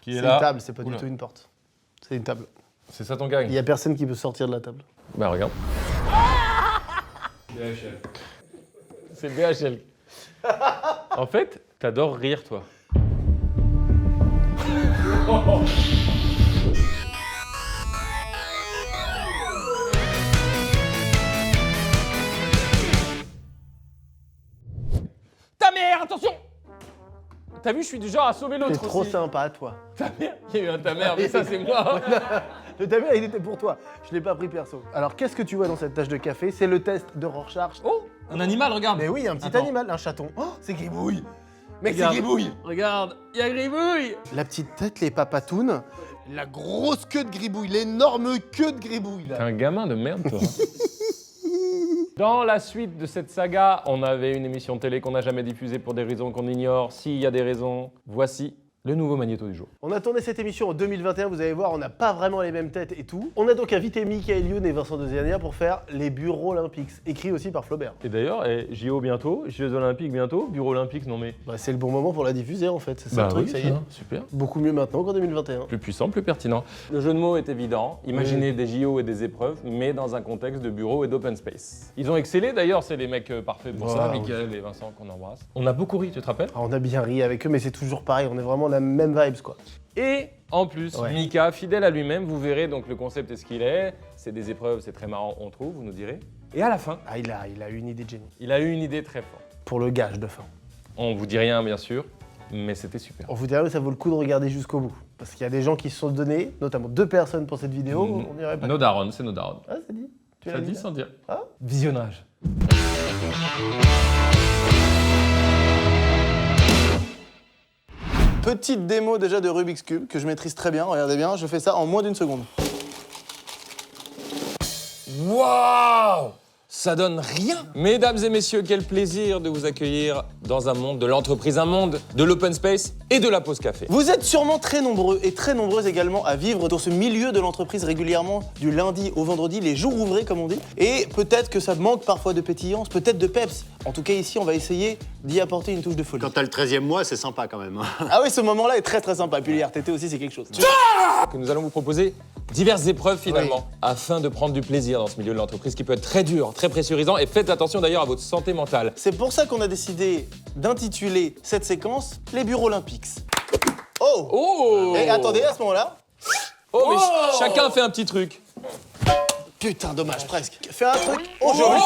qui est C'est là. une table, c'est pas Oula. du tout une porte. C'est une table. C'est ça ton gag? Il y a personne qui peut sortir de la table. Bah regarde. BHL. C'est BHL. En fait, t'adores rire, toi. Ta mère, attention! T'as vu, je suis du genre à sauver T'es l'autre trop aussi. sympa, toi. Ta mère, il y a eu un ta mère, mais ça c'est moi. Le ta mère, il était pour toi. Je l'ai pas pris perso. Alors, qu'est-ce que tu vois dans cette tache de café? C'est le test de Rorschach. Oh, un animal, regarde. Mais oui, un petit Attends. animal, un chaton. Oh, c'est Gribouille. Mec, c'est Regarde. Gribouille. Regarde, il y a Gribouille. La petite tête, les papatounes. La grosse queue de Gribouille, l'énorme queue de Gribouille. T'es Là. un gamin de merde, toi. Dans la suite de cette saga, on avait une émission télé qu'on n'a jamais diffusée pour des raisons qu'on ignore. S'il y a des raisons, voici le nouveau magnéto du jour. On a tourné cette émission en 2021, vous allez voir, on n'a pas vraiment les mêmes têtes et tout. On a donc invité Michael Youn et Vincent Dezania pour faire les Bureaux Olympiques, écrit aussi par Flaubert. Et d'ailleurs, JO bientôt, Jeux Olympiques bientôt, Bureau Olympique, non mais... Bah, c'est le bon moment pour la diffuser en fait, c'est ça le truc, oui, ça y est. super. Beaucoup mieux maintenant qu'en 2021. Plus puissant, plus pertinent. Le jeu de mots est évident. Imaginez des JO et des épreuves, mais dans un contexte de bureau et d'open space. Ils ont excellé d'ailleurs, c'est les mecs parfaits pour ça, Wow. Mickaël et Vincent qu'on embrasse. On a beaucoup ri, tu te rappelles? Alors, on a bien ri avec eux, mais c'est toujours pareil, on est vraiment la même vibes quoi. Et en plus, Ouais. Mika, fidèle à lui-même, vous verrez donc le concept est ce qu'il est. C'est des épreuves, c'est très marrant, on trouve, vous nous direz. Et à la fin, Ah, il a eu une idée de génie. il a eu une idée très forte. Pour le gage de fin. On vous dit rien, bien sûr, mais c'était super. On vous dirait que ça vaut le coup de regarder jusqu'au bout. Parce qu'il y a des gens qui se sont donnés, notamment 2 personnes pour cette vidéo, on dirait pas. Nos darons, c'est nos darons. Ah, c'est dit. Tu Ça l'as dit ça sans dire. Ah. Visionnage. Petite démo déjà de Rubik's Cube que je maîtrise très bien, regardez bien, je fais ça en moins d'une seconde. Waouh! Ça donne rien! Mesdames et messieurs, quel plaisir de vous accueillir dans un monde de l'entreprise, un monde de l'open space et de la pause café. Vous êtes sûrement très nombreux et très nombreuses également à vivre dans ce milieu de l'entreprise régulièrement du lundi au vendredi, les jours ouvrés comme on dit. Et peut-être que ça manque parfois de pétillance, peut-être de peps. En tout cas ici, on va essayer d'y apporter une touche de folie. Quand t'as le 13e mois, c'est sympa quand même. Ah oui, ce moment-là est très très sympa. Et puis les RTT aussi, c'est quelque chose. Que nous allons vous proposer diverses épreuves finalement, afin de prendre du plaisir dans ce milieu de l'entreprise qui peut être très dur, très pressurisant. Et faites attention d'ailleurs à votre santé mentale. C'est pour ça qu'on a décidé d'intituler cette séquence les Bureaux Olympiques. Oh, Oh! Et attendez, à ce moment-là, Oh, mais chacun fait un petit truc. putain, dommage, presque. Fais un truc. Oh, joli.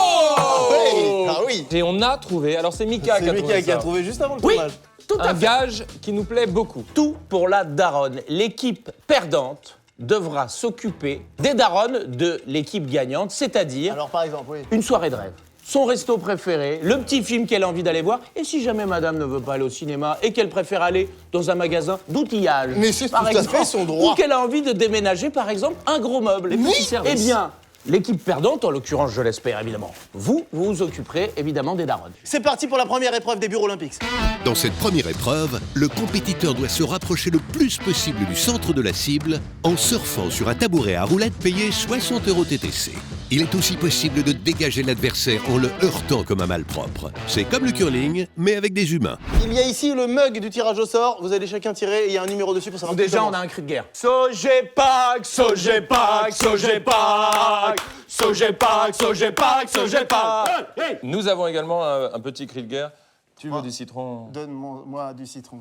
Oui, ah oui. Et on a trouvé, alors c'est Mika qui C'est a Mika trouvé qui a ça. trouvé juste avant le Oui. tournage. Tout à Un fait. gage qui nous plaît beaucoup. Tout pour la daronne. L'équipe perdante devra s'occuper des daronnes de l'équipe gagnante, c'est-à-dire Alors par exemple, oui. une soirée de rêve. Son resto préféré, le petit film qu'elle a envie d'aller voir. Et si jamais madame ne veut pas aller au cinéma et qu'elle préfère aller dans un magasin d'outillage, Mais c'est par tout à exemple, fait son droit. ou qu'elle a envie de déménager, par exemple, un gros meuble. Oui. Eh bien, l'équipe perdante, en l'occurrence, je l'espère évidemment, vous vous occuperez évidemment des daronnes. C'est parti pour la première épreuve des Bureaux Olympiques. Dans cette première épreuve, le compétiteur doit se rapprocher le plus possible du centre de la cible en surfant sur un tabouret à roulettes payé 60 € TTC. Il est aussi possible de dégager l'adversaire en le heurtant comme un malpropre. C'est comme le curling, mais avec des humains. Il y a ici le mug du tirage au sort. Vous allez chacun tirer et il y a un numéro dessus pour savoir qui Déjà, on commence. a un cri de guerre. Sogepac, Sogepac, Sogepac, Sogepac, Sogepac, Sogepac. Nous avons également un petit cri de guerre. Tu veux du citron? Donne-moi du citron.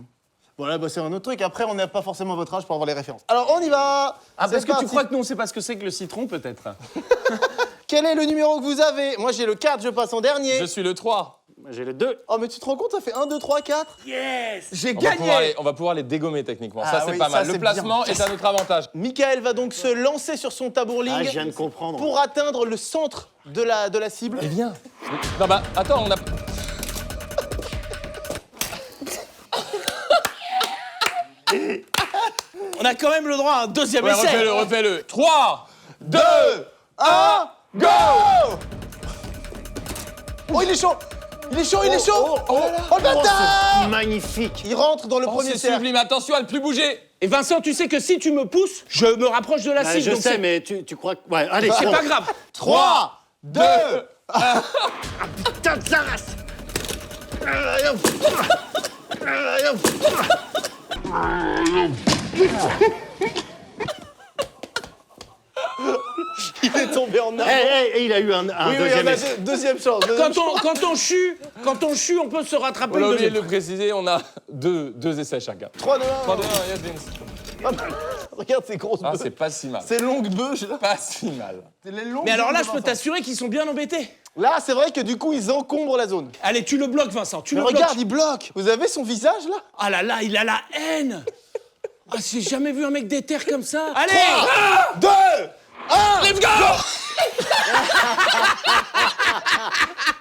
Voilà, bah c'est un autre truc. Après, on n'a pas forcément votre âge pour avoir les références. Alors, on y va. Ah, C'est parce que parti. tu crois que nous, on sait pas ce que c'est que le citron, peut-être? Quel est le numéro que vous avez? Moi, j'ai le 4, je passe en dernier. Je suis le 3. J'ai le 2. Oh, mais tu te rends compte, ça fait 1, 2, 3, 4. J'ai On va pouvoir les dégommer techniquement. Ah ça, c'est oui, pas ça, mal. c'est Le placement bien. est à notre avantage. Michael va donc se lancer sur son tabourling Ah, je viens de comprendre. pour atteindre le centre de la cible. Eh bien. Non, bah, attends, on a. On a quand même le droit à un deuxième Ouais, essai. refais-le, refais-le. 3, 2, 1, go! Oh, il est chaud. Il est chaud, il est chaud. Oh, le bâtard. Magnifique. Il rentre dans le Oh, premier c'est cercle. sublime. Attention à ne plus bouger. Et Vincent, tu sais que si tu me pousses, je me rapproche de la Ah, cible. je donc sais, c'est- mais tu crois que... Ouais, allez, c'est bon. pas grave. 3, 2, Putain de sa race. Il est tombé en Eh, avant. il a eu un Oui, deuxième on a essai. deuxième chance. Quand on chue, on peut se rattraper On a le oublié de deuxième. le préciser, on a deux essais chacun. 3 de 1. 3, 2, 1, yes, Vince. Regarde ces grosses Ah, bœufs. c'est pas si mal. Ces longues bœufs, là. Pas si mal. Mais alors là, je peux t'assurer qu'ils sont bien embêtés. Là, c'est vrai que du coup, ils encombrent la zone. Allez, tu le bloques, Vincent, tu Mais le regarde, bloques. il bloque. Vous avez son visage, là? Ah là là, il a la haine. Ah, j'ai jamais vu un mec déter comme ça. Allez 2, 1, let's go.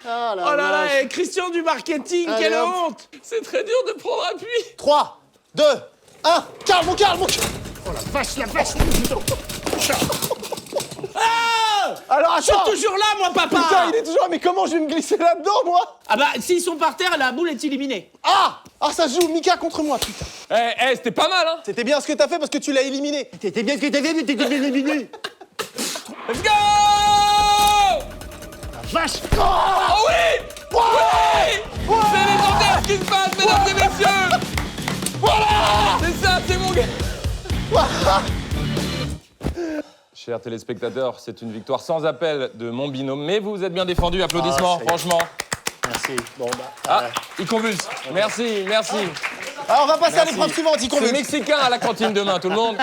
Ah, la Oh là là, vache. et Christian du marketing, Allez, quelle hop. honte. C'est très dur de prendre appui. 3, 2, 1. Carl, mon Carl, mon Vache, la vache. Ah, Alors, je suis attends. toujours là, moi, papa. Putain, il est toujours là, mais comment je vais me glisser là-dedans, moi? Ah bah, s'ils sont par terre, la boule est éliminée. Ah, ça se joue, Mika contre moi, putain. C'était pas mal, hein. C'était bien ce que t'as fait parce que tu l'as éliminé. T'étais bien ce que t'avais, mais t'étais bien éliminé. Let's go. Vache. Oh oui. Oui. C'est légendaire ce qui se passe, mesdames et messieurs. Voilà. C'est ça, c'est mon gars. Chers téléspectateurs, c'est une victoire sans appel de mon binôme, mais vous êtes bien défendus. Applaudissements, ça y est. franchement. Merci. Bon, bah. Ah, il convulse. Merci, merci. Alors, on va passer à l'épreuve suivante, il C'est convient. mexicain à la cantine demain, tout le monde.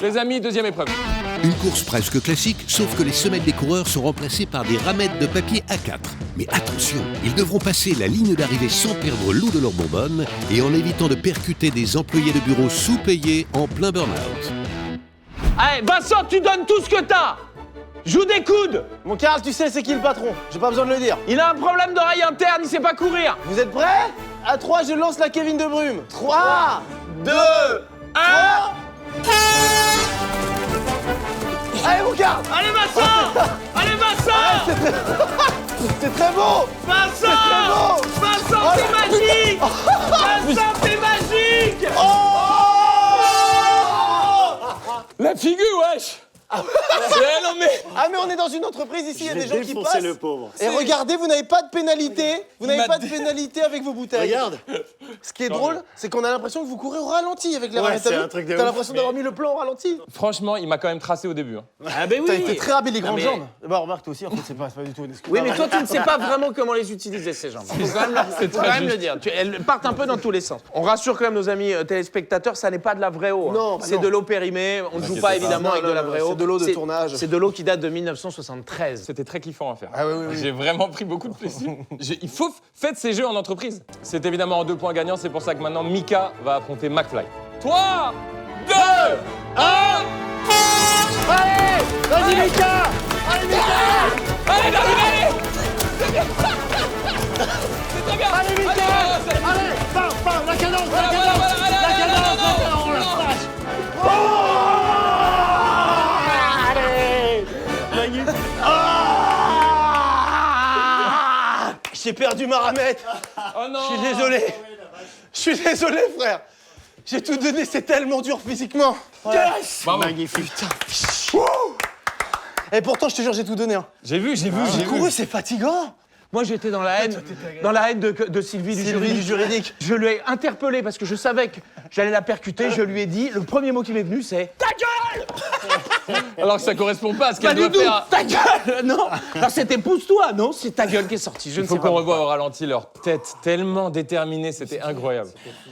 Les amis, deuxième épreuve. Une course presque classique, sauf que les semelles des coureurs sont remplacées par des ramettes de papier A4. Mais attention, ils devront passer la ligne d'arrivée sans perdre l'eau de leur bonbonne et en évitant de percuter des employés de bureau sous-payés en plein burn-out. Allez, Vincent, tu donnes tout ce que t'as. Joue des coudes. Mon Carl, tu sais c'est qui le patron. J'ai pas besoin de le dire. Il a un problème d'oreille interne, il sait pas courir. Vous êtes prêts? À 3, je lance la Kevin de Brume. 3, 2, 1. Allez, mon Carl. Allez, Vincent. Allez, Vincent. C'est très beau. Vincent. très beau. Vincent, c'est magique. Vincent, c'est magique. La figure, wesh. Non mais... Ah, mais on est dans une entreprise ici, il y a des gens qui Défoncer passent. le pauvre. Et regardez, vous n'avez pas de pénalité. Vous n'avez m'a pas de pénalité avec vos bouteilles. Regarde. Ce qui est drôle, c'est qu'on a l'impression que vous courez au ralenti avec les Ouais, ramettes. c'est T'as vu un truc de T'as ouf. l'impression d'avoir mis le plan au ralenti. Franchement, il m'a quand même tracé au début. Hein. Ah ben T'as oui. été très rapide, les grandes mais- jambes. Bah, remarque, toi aussi, en fait, c'est pas du tout une excuse. Oui, mais toi, tu ne sais pas vraiment comment les utiliser, ces jambes. Faut quand même le dire. Elles partent un peu dans tous les sens. On rassure quand même nos amis téléspectateurs, ça n'est pas de la vraie eau. hein. Non, bah c'est non. de l'eau périmée. On ne joue pas évidemment Non, avec non, de la non, vraie eau. c'est de l'eau de tournage. C'est de l'eau qui date de 1973. C'était très kiffant à faire. Ah oui, oui, oui. J'ai vraiment pris beaucoup de plaisir. Faites ces jeux en entreprise. C'est évidemment en 2 points gagnants, c'est pour ça que maintenant Mika va affronter McFly. 3, 2, 1. Allez, vas-y, Mika. Allez, David, allez. C'est bien. C'est très bien. Allez, Mika. Allez, bam, bam, la cadence, la cadence, la cadence, la cadence, oh la vache. Allez, magnifique. J'ai perdu ma ramette. Oh non. Je suis désolé. Je suis désolé, frère. J'ai tout donné, c'est tellement dur physiquement. Yes. Bravo. Magnifique. Et pourtant, je te jure, j'ai tout donné. Hein. J'ai vu. J'ai couru, c'est fatigant. Moi, j'étais dans la haine de Sylvie du Sylvie du juridique. juridique. Je lui ai interpellé parce que je savais que j'allais la percuter. Je lui ai dit, le premier mot qui m'est venu, c'est « Ta gueule !» Alors que ça correspond pas à ce Pas qu'elle du doit tout. faire. Ta gueule. Non. Alors c'était pousse-toi. Non, c'est ta gueule qui est sortie. Je Il ne faut sais pas. qu'on revoie au ralenti leur tête tellement déterminée, c'était incroyable.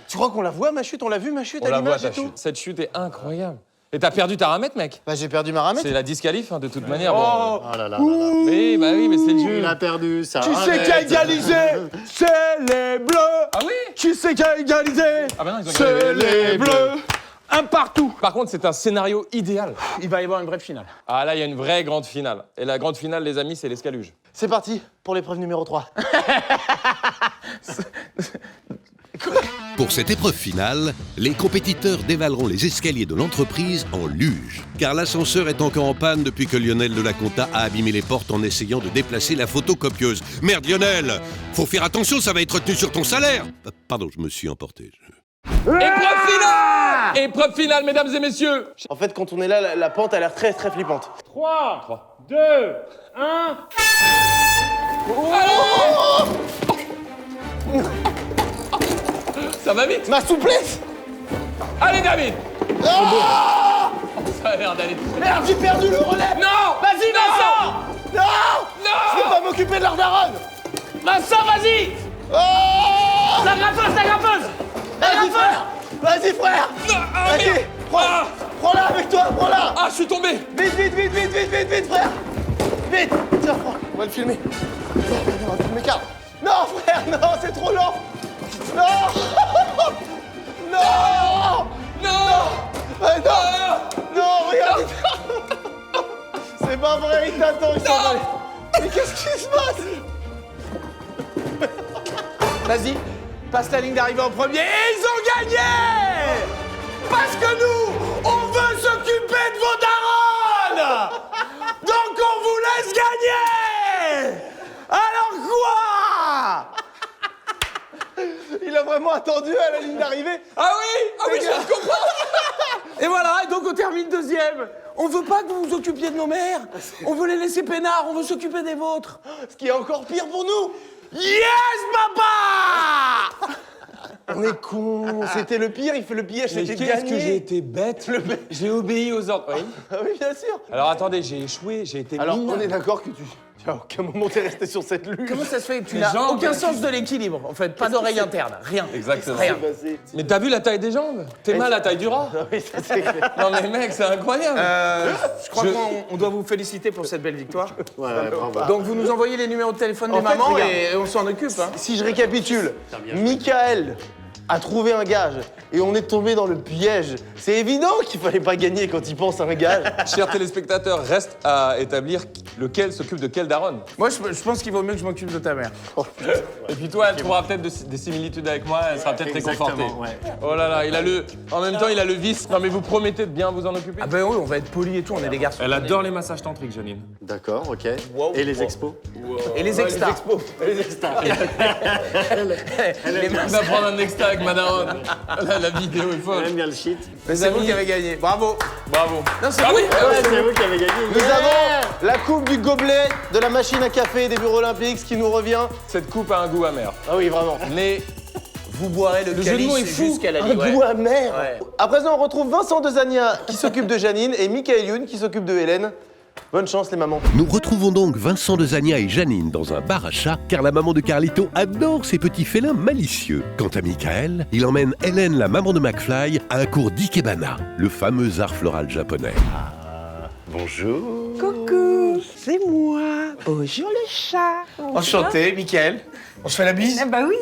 Tu crois qu'on la voit, ma chute? On l'a vu, ma chute, On à la voit l'image ta et tout? chute. Cette chute est incroyable. Et t'as perdu ta ramette, mec. Bah, j'ai perdu ma ramette. C'est la disqualif, hein, de toute manière. Bon. Oh. Oh là là là là. Oui, bah oui, mais c'est le jeu. Il a perdu ça. Qui c'est qui a égalisé? C'est les Bleus. Ah oui. Qui c'est qui a égalisé? Ah bah non, ils ont C'est gagné. les Bleus. Un partout. Par contre, c'est un scénario idéal. Il va y avoir une vraie finale. Ah là, il y a une vraie grande finale. Et la grande finale, les amis, c'est l'escaluge. C'est parti pour l'épreuve numéro 3. Pour cette épreuve finale, les compétiteurs dévaleront les escaliers de l'entreprise en luge. Car l'ascenseur est encore en panne depuis que Lionel de la Conta a abîmé les portes en essayant de déplacer la photocopieuse. Merde Lionel! Faut faire attention, ça va être retenu sur ton salaire! Pardon, je me suis emporté. Épreuve finale! Épreuve finale, mesdames et messieurs. En fait, quand on est là, la pente a l'air très très flippante. 3, 2, 1. Ça va vite. Ma souplesse! Allez, David. Ça a l'air d'aller très Merde, j'ai perdu le relais. Non! Vas-y, Vincent. Non. Non! Je vais pas m'occuper de leur daronne. Vincent, vas-y! Oh. La grappeuse, la grappeuse! Vas-y, frère. Vas-y, frère. Vas-y, prends-la avec toi, prends-la. Ah, je suis tombé! Vite, frère. Vite. Tiens, prends. On va le filmer. On va le filmer, Carl. Non, frère, non, c'est trop lent. Non. Non. Non, regarde. C'est pas vrai, il t'attend, il s'en va. Mais qu'est-ce qui se passe? Vas-y, passe la ligne d'arrivée en premier et ils ont gagné! Parce que nous, on veut s'occuper de vos darons! Donc on vous laisse gagner! Alors quoi? Il a vraiment attendu à la ligne d'arrivée. Ah oui, je viens de comprendre! Et voilà, et donc on termine deuxième. On veut pas que vous vous occupiez de nos mères. On veut les laisser peinards, on veut s'occuper des vôtres. Ce qui est encore pire pour nous. Yes, papa! On est cons, c'était le pire, il fait le piège, Mais c'était qu'est-ce que j'ai gagné. été bête! J'ai obéi aux ordres. Oui. Ah oui, bien sûr. Alors attendez, j'ai échoué, j'ai été Alors, minable. on est d'accord que tu à aucun moment t'es resté sur cette luge. Comment ça se fait que tu Les n'as jambes, aucun sens de l'équilibre, en fait, pas d'oreille interne, rien. Exactement. Rien. Mais t'as vu la taille des jambes? T'es mal à la taille du rat? Ah oui, ça c'est clair. Non mais mec, c'est incroyable! Je crois qu'on doit vous féliciter pour cette belle victoire. Ouais, bravo. Donc vous nous envoyez les numéros de téléphone des En fait, mamans regarde. et on s'en occupe. Hein. Si je récapitule, Michael a trouvé un gage et on est tombé dans le piège. C'est évident qu'il fallait pas gagner quand il pense à un gage. Chers téléspectateurs, reste à établir lequel s'occupe de quelle daronne. Moi, je pense qu'il vaut mieux que je m'occupe de ta mère. Et puis toi, elle trouvera peut-être des similitudes avec moi, elle sera peut-être réconfortée. Exactement, ouais. Oh là là, en même temps, il a le vice. Non mais vous promettez de bien vous en occuper? Ah ben oui, on va être polis et tout, on est des garçons. Elle adore les massages tantriques, Janine. D'accord, ok. Et les expos? Et les extras. Elle On va prendre un extra avec ma daronne. La vidéo est folle. aime bien le shit. Mais c'est vous qui avez gagné. Bravo. Bravo. Non, c'est Ah vous. oui, Ouais, c'est vous qui avez gagné. Nous avons la coupe du gobelet de la machine à café des Bureaux Olympiques qui nous revient. Cette coupe a un goût amer. Ah oui, vraiment. Mais Vous boirez le jeu de mots est calice fou. jusqu'à la Un ligne. Ouais. goût amer. Ouais. À présent, on retrouve Vincent Dezania qui s'occupe de Janine et Michael Youn qui s'occupe de Hélène. Bonne chance les mamans. Nous retrouvons donc Vincent Dezania et Janine dans un bar à chat, car la maman de Carlito adore ces petits félins malicieux. Quant à Michael, il emmène Hélène, la maman de McFly, à un cours d'ikebana, le fameux art floral japonais. Bonjour. Coucou, c'est moi. Bonjour le chat. Enchanté, Mickaël. On se fait la bise? Ah bah oui.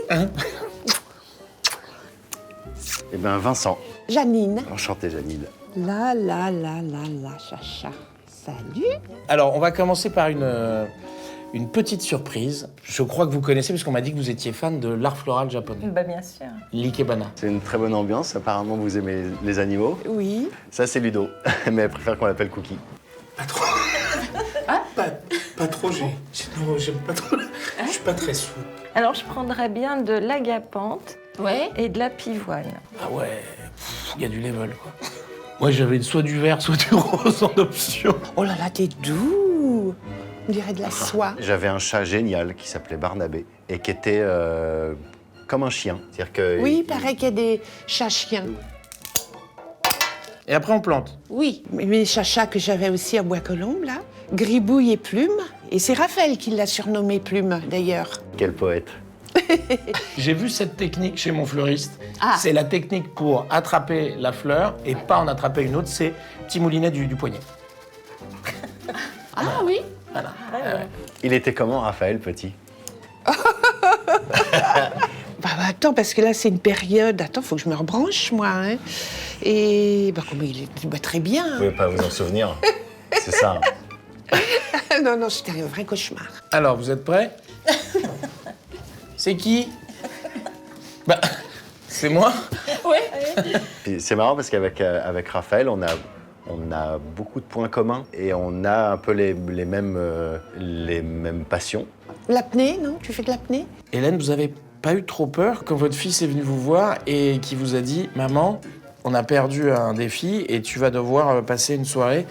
Eh ben Vincent. Janine. Enchanté Janine. La chacha. Salut. Alors, on va commencer par une petite surprise. Je crois que vous connaissez, parce qu'on m'a dit que vous étiez fan de l'art floral japonais. Bah bien sûr. L'ikebana. C'est une très bonne ambiance. Apparemment, vous aimez les animaux. Oui. Ça, c'est Ludo. Mais elle préfère qu'on l'appelle Cookie. Pas trop, j'aime pas trop. Je suis pas très souple. Alors je prendrais bien de l'agapante Ouais. et de la pivoine. Ah ouais, il y a du level, quoi. Moi, j'avais soit du vert, soit du rose en option. Oh là là, t'es doux. On dirait de la soie. J'avais un chat génial qui s'appelait Barnabé et qui était comme un chien. C'est-à-dire que Oui, il paraît qu'il y a des chats-chiens. Et après, on plante. Oui, mais les chachas que j'avais aussi à Bois-Colombes, là, Gribouille et Plume. Et c'est Raphaël qui l'a surnommé Plume, d'ailleurs. Quel poète. J'ai vu cette technique chez mon fleuriste. Ah. C'est la technique pour attraper la fleur et pas en attraper une autre. C'est petit moulinet du poignet. Ah oui. Voilà. Il était comment, Raphaël, petit? Bah, attends, parce que là, c'est une période... Attends, faut que je me rebranche, moi. Hein. Et... Bah, comment il est... Bah, très bien. Vous pouvez pas vous en souvenir. C'est ça. Non, non, c'était un vrai cauchemar. Alors, vous êtes prêts? C'est qui? Bah, c'est moi. Puis c'est marrant parce qu'avec avec Raphaël, on a beaucoup de points communs et on a un peu les mêmes passions. L'apnée, non? Tu fais de l'apnée? Hélène, vous avez pas eu trop peur quand votre fils est venu vous voir et qui vous a dit « Maman, on a perdu un défi et tu vas devoir passer une soirée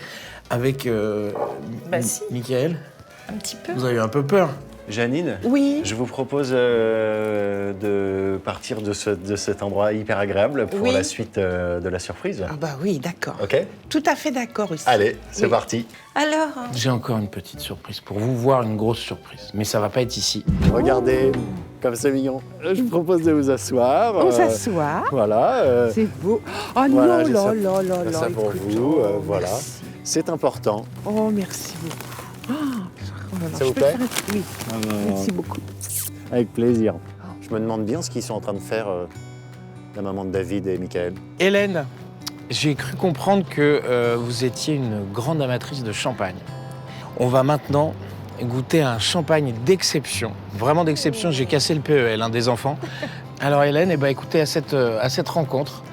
avec Bah si. Mickaël ». Un petit peu. Vous avez eu un peu peur. Janine, Oui. je vous propose de partir de cet endroit hyper agréable pour Oui. la suite de la surprise. Ah bah oui, d'accord. Ok? Tout à fait d'accord aussi. Allez, c'est Oui. parti. Alors, J'ai encore une petite surprise pour vous, voire une grosse surprise. Mais ça va pas être ici. Regardez, comme c'est mignon. Je vous propose de vous asseoir. On s'assoit. Voilà. C'est beau. Oh Voilà, non, j'ai là, ça- là, là, j'ai là. ça pour écoute, vous, oh, voilà. merci. C'est important. Oh, merci beaucoup. Oh là là, Ça je vous peux plaît faire un- Oui, merci beaucoup. Avec plaisir. Je me demande bien ce qu'ils sont en train de faire, la maman de David et Michael. Hélène, j'ai cru comprendre que vous étiez une grande amatrice de champagne. On va maintenant goûter un champagne d'exception. Vraiment d'exception, j'ai cassé le PEL des enfants. Alors Hélène, eh ben, écoutez, à cette rencontre,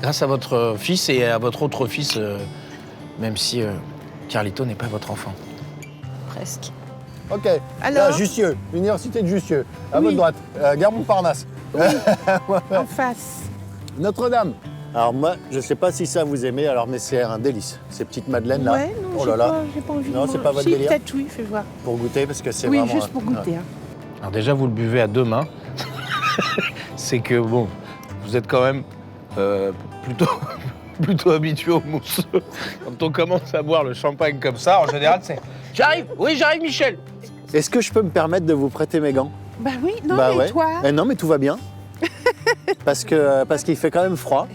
grâce à votre fils et à votre autre fils, même si Carlito n'est pas votre enfant. presque. Ok. Alors Là, Jussieu, l'université de Jussieu. À Oui. votre droite, gare Montparnasse. En face. Notre-Dame. Alors moi, je sais pas si ça vous aimez, alors mais c'est un délice. Ces petites madeleines là, Ouais, non, oh là là, j'ai pas envie de Non, c'est manger. pas votre Si, délire peut-être oui, fais voir. pour goûter parce que c'est Oui, vraiment. juste pour goûter. Hein. Alors déjà, vous le buvez à deux mains. C'est que, bon, vous êtes quand même plutôt habitué au mousseux. Quand on commence à boire le champagne comme ça, en général, c'est « J'arrive, oui, j'arrive, Michel !» Est-ce que je peux me permettre de vous prêter mes gants? Bah oui, non, Bah mais ouais. toi. Non, mais tout va bien. parce qu'il fait quand même froid.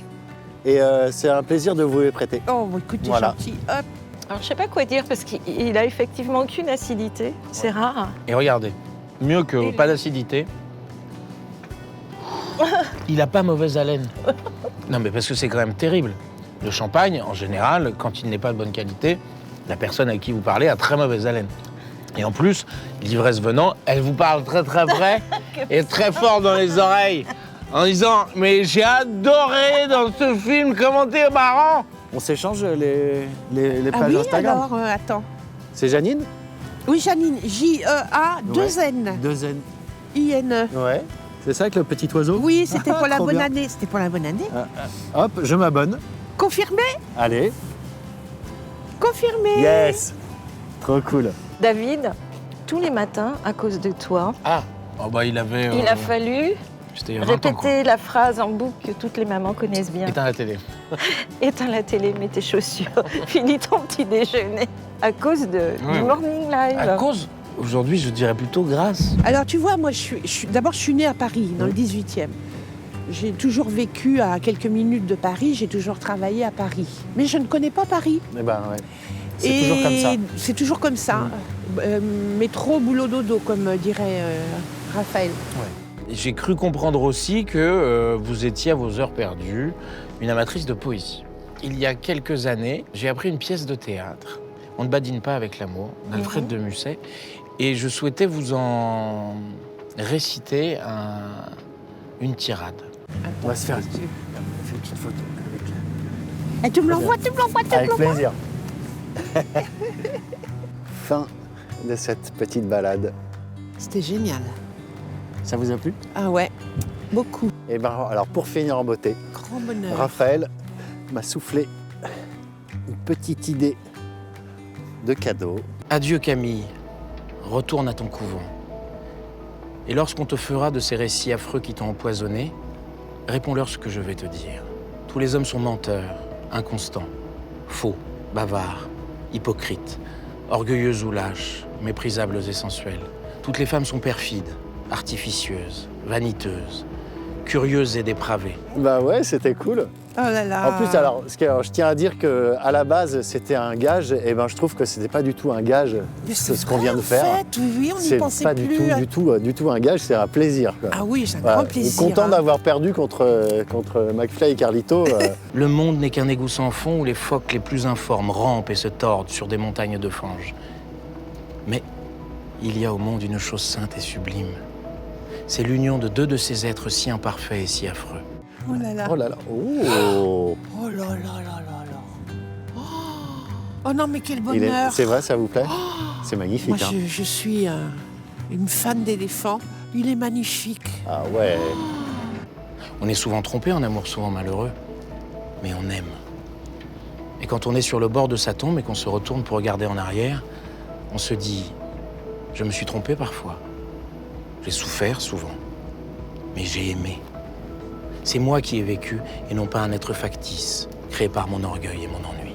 Et c'est un plaisir de vous les prêter. Oh, bon, écoute, t'es Voilà. gentil. Hop. Alors, je sais pas quoi dire parce qu'il a effectivement aucune acidité. C'est rare. Et regardez, mieux que pas d'acidité, il a pas mauvaise haleine. Non, mais parce que c'est quand même terrible. Le champagne, en général, quand il n'est pas de bonne qualité, la personne à qui vous parlez a très mauvaise haleine. Et en plus, l'ivresse venant, elle vous parle très très près et très fort dans les oreilles, en disant « Mais j'ai adoré dans ce film, comment t'es marrant !» On s'échange les Ah pages oui, Instagram. alors, attends. C'est Janine? Oui, Janine, J-E-A-2-N. 2N. I-N-E. Ouais. C'est ça avec le petit oiseau? Oui, c'était pour la Trop bonne bien. année. C'était pour la bonne année. Hop, je m'abonne. Confirmé? Allez. Confirmé. Yes. Trop cool. David, tous les matins, à cause de toi, Ah, oh bah il avait... il a fallu C'était il y a 20 ans, quoi. répéter la phrase en boucle que toutes les mamans connaissent bien. Éteins la télé. Éteins la télé, mets tes chaussures, finis ton petit déjeuner. À cause du Morning Live. À cause, aujourd'hui, je dirais plutôt grâce. Alors, tu vois, moi, d'abord, je suis née à Paris, dans le 18e. J'ai toujours vécu à quelques minutes de Paris, j'ai toujours travaillé à Paris. Mais je ne connais pas Paris. Eh ben ouais. C'est toujours comme ça. C'est toujours comme ça. Métro, boulot, dodo, comme dirait Raphaël. J'ai cru comprendre aussi que vous étiez à vos heures perdues une amatrice de poésie. Il y a quelques années, j'ai appris une pièce de théâtre. On ne badine pas avec l'amour, d'Alfred de Musset. Et je souhaitais vous en réciter une tirade. On va se faire une petite photo. Et tu me l'envoies, tu me l'envoies, tu me Avec l'envoies. plaisir. Fin de cette petite balade. C'était génial. Ça vous a plu? Ah ouais, beaucoup. Et ben alors pour finir en beauté, Grand bonheur. Raphaël m'a soufflé une petite idée de cadeau. Adieu Camille, retourne à ton couvent. Et lorsqu'on te fera de ces récits affreux qui t'ont empoisonné, réponds-leur ce que je vais te dire. Tous les hommes sont menteurs, inconstants, faux, bavards, hypocrites, orgueilleux ou lâches, méprisables et sensuels. Toutes les femmes sont perfides, artificieuses, vaniteuses, curieuses et dépravées. Bah ouais, c'était cool. Oh là là. En plus, alors, je tiens à dire qu'à la base, c'était un gage, et ben je trouve que c'était pas du tout un gage, Mais c'est ce qu'on vient de vrai, faire. en fait, oui, on n'y C'est pensait pas plus. du tout un gage, c'est un plaisir. Quoi. Ah oui, c'est un Voilà. grand plaisir. Content hein. d'avoir perdu contre McFly et Carlito. Le monde n'est qu'un égout sans fond où les phoques les plus informes rampent et se tordent sur des montagnes de fange. Mais il y a au monde une chose sainte et sublime. C'est l'union de deux de ces êtres si imparfaits et si affreux. Oh là là. Oh là là. Oh. Oh là là là là là. Oh non, mais quel Il est- bonheur. C'est vrai, ça vous plaît? C'est magnifique. Moi, hein. je suis une fan d'éléphant. Il est magnifique. Ah ouais. On est souvent trompé en amour, souvent malheureux, mais on aime. Et quand on est sur le bord de sa tombe et qu'on se retourne pour regarder en arrière, on se dit « Je me suis trompé parfois, J'ai souffert souvent, mais j'ai aimé. C'est moi qui ai vécu et non pas un être factice, créé par mon orgueil et mon ennui.